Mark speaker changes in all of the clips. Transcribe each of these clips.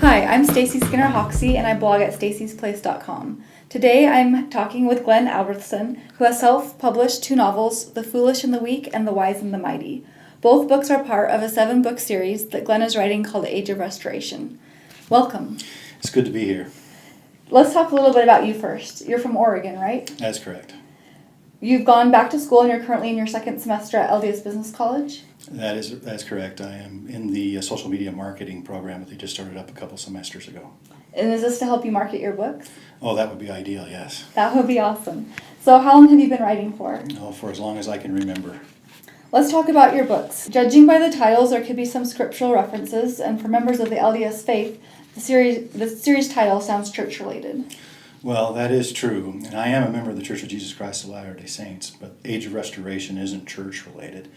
Speaker 1: Hi, I'm Stacie Skinner-Hoxsie and I blog at staciesplace.com. Today I'm talking with Glen Albrethsen, who has self-published 2 novels, The Foolish and the Weak and The Wise and the Mighty. Both books are part of a 7-book series that Glen is writing called Age of Restoration. Welcome.
Speaker 2: It's good to be here.
Speaker 1: Let's talk a little bit about you first. You're from Oregon, right?
Speaker 2: That's correct.
Speaker 1: You've gone back to school and you're currently in your 2nd semester at LDS Business College?
Speaker 2: That's correct. I am in the social media marketing program that they just started up a couple semesters ago.
Speaker 1: And is this to help you market your books?
Speaker 2: Oh, that would be ideal, yes.
Speaker 1: That would be awesome. So how long have you been writing for?
Speaker 2: Oh, for as long as I can remember.
Speaker 1: Let's talk about your books. Judging by the titles, there could be some scriptural references, and for members of the LDS faith, the series title sounds church-related.
Speaker 2: Well, that is true, and I am a member of the Church of Jesus Christ of Latter-day Saints, but Age of Restoration isn't church-related.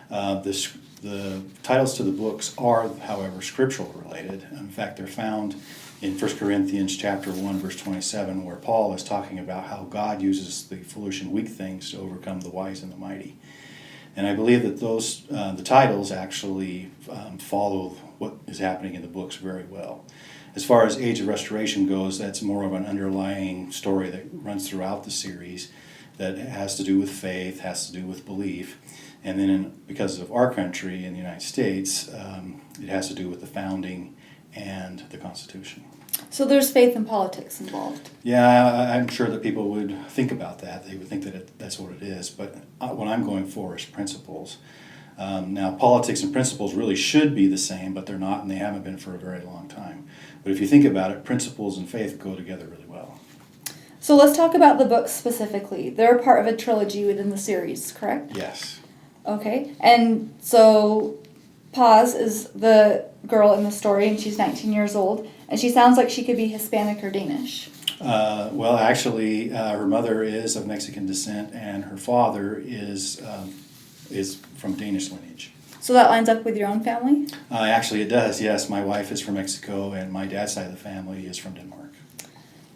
Speaker 2: The titles to the books are, however, scriptural-related. In fact, they're found in 1 Corinthians chapter 1, verse 27, where Paul is talking about how God uses the foolish and weak things to overcome the wise and the mighty. And I believe that those the titles actually follow what is happening in the books very well. As far as Age of Restoration goes, that's more of an underlying story that runs throughout the series that has to do with faith, has to do with belief. And then because of our country in the United States, it has to do with the founding and the Constitution.
Speaker 1: So there's faith and politics involved.
Speaker 2: Yeah, I'm sure that people would think about that. They would think that that's what it is. But what I'm going for is principles. Now, politics and principles really should be the same, but they're not, and they haven't been for a very long time. But if you think about it, principles and faith go together really well.
Speaker 1: So let's talk about the books specifically. They're part of a trilogy within the series, correct?
Speaker 2: Yes.
Speaker 1: Okay, and so Paz is the girl in the story, and she's 19 years old, and she sounds like she could be Hispanic or Danish.
Speaker 2: Well, actually, her mother is of Mexican descent, and her father is from Danish lineage.
Speaker 1: So that lines up with your own family?
Speaker 2: Actually, it does, yes. My wife is from Mexico, and my dad's side of the family is from Denmark.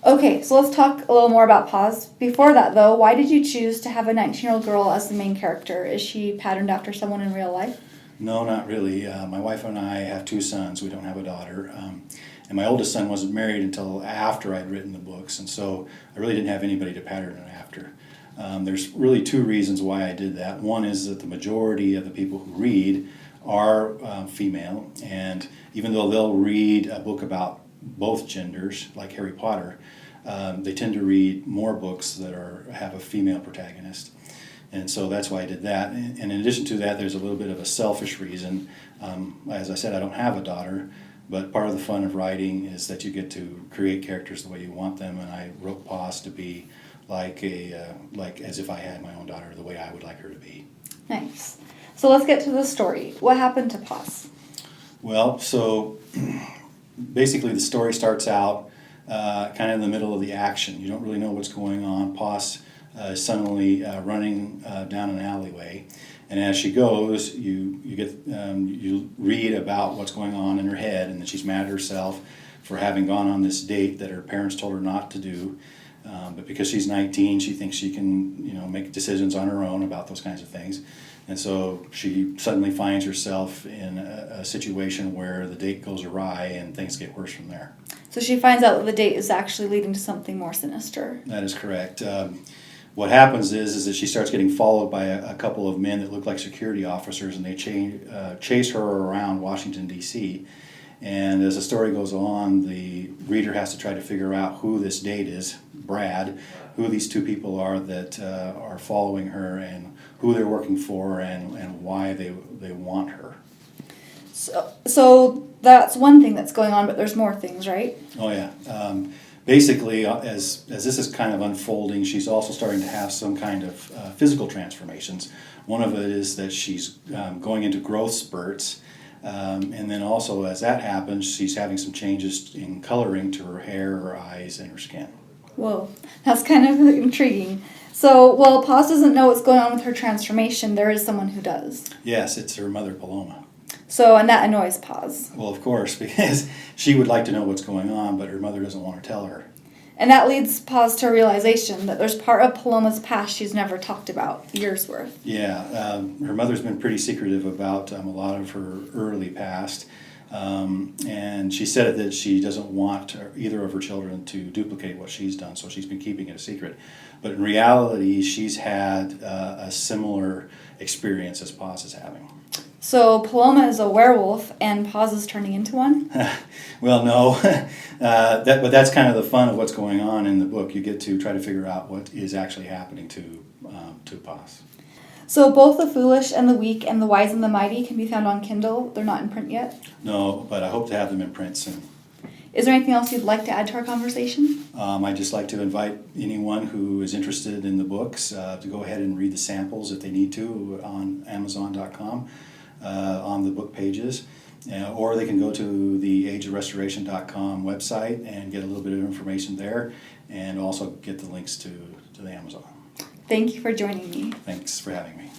Speaker 1: Okay, so let's talk a little more about Paz. Before that, though, why did you choose to have a 19-year-old girl as the main character? Is she patterned after someone in real life?
Speaker 2: No, not really. My wife and I have 2 sons. We don't have a daughter. And my oldest son wasn't married until after I'd written the books, and so I really didn't have anybody to pattern it after. There's really 2 reasons why I did that. One is that the majority of the people who read are female, and even though they'll read a book about both genders, like Harry Potter, they tend to read more books that have a female protagonist. And so that's why I did that. And in addition to that, there's a little bit of a selfish reason. As I said, I don't have a daughter, but part of the fun of writing is that you get to create characters the way you want them, and I wrote Paz to be like as if I had my own daughter, the way I would like her to be.
Speaker 1: Nice. So let's get to the story. What happened to Paz?
Speaker 2: Well, so basically the story starts out kind of in the middle of the action. You don't really know what's going on. Paz is suddenly running down an alleyway, and as she goes, you read about what's going on in her head, and that she's mad at herself for having gone on this date that her parents told her not to do. But because she's 19, she thinks she can, make decisions on her own about those kinds of things. And so she suddenly finds herself in a situation where the date goes awry and things get worse from there.
Speaker 1: So she finds out that the date is actually leading to something more sinister.
Speaker 2: That is correct. What happens is that she starts getting followed by a couple of men that look like security officers, and they chase her around Washington, D.C., and as the story goes on, the reader has to try to figure out who this date is, Brad, who these 2 people are that are following her, and who they're working for, and why they want her.
Speaker 1: So that's one thing that's going on, but there's more things, right?
Speaker 2: Oh, yeah. Basically, as this is kind of unfolding, she's also starting to have some kind of physical transformations. One of it is that she's going into growth spurts. And then also, as that happens, she's having some changes in coloring to her hair, her eyes, and her skin.
Speaker 1: Whoa, that's kind of intriguing. So, while Paz doesn't know what's going on with her transformation, there is someone who does.
Speaker 2: Yes, it's her mother, Paloma.
Speaker 1: So, and that annoys Paz.
Speaker 2: Well, of course, because she would like to know what's going on, but her mother doesn't want to tell her.
Speaker 1: And that leads Paz to a realization that there's part of Paloma's past she's never talked about, years worth.
Speaker 2: Yeah, her mother's been pretty secretive about a lot of her early past, And she said that she doesn't want either of her children to duplicate what she's done, so she's been keeping it a secret. But in reality, she's had a similar experience as Paz is having.
Speaker 1: So Paloma is a werewolf and Paz is turning into one?
Speaker 2: Well, no, but that's kind of the fun of what's going on in the book. You get to try to figure out what is actually happening to Paz.
Speaker 1: So both The Foolish and the Weak and The Wise and the Mighty can be found on Kindle. They're not in print yet?
Speaker 2: No, but I hope to have them in print soon.
Speaker 1: Is there anything else you'd like to add to our conversation?
Speaker 2: I'd just like to invite anyone who is interested in the books to go ahead and read the samples if they need to on Amazon.com on the book pages. Or they can go to the ageofrestoration.com website and get a little bit of information there, and also get the links to the Amazon.
Speaker 1: Thank you for joining me.
Speaker 2: Thanks for having me.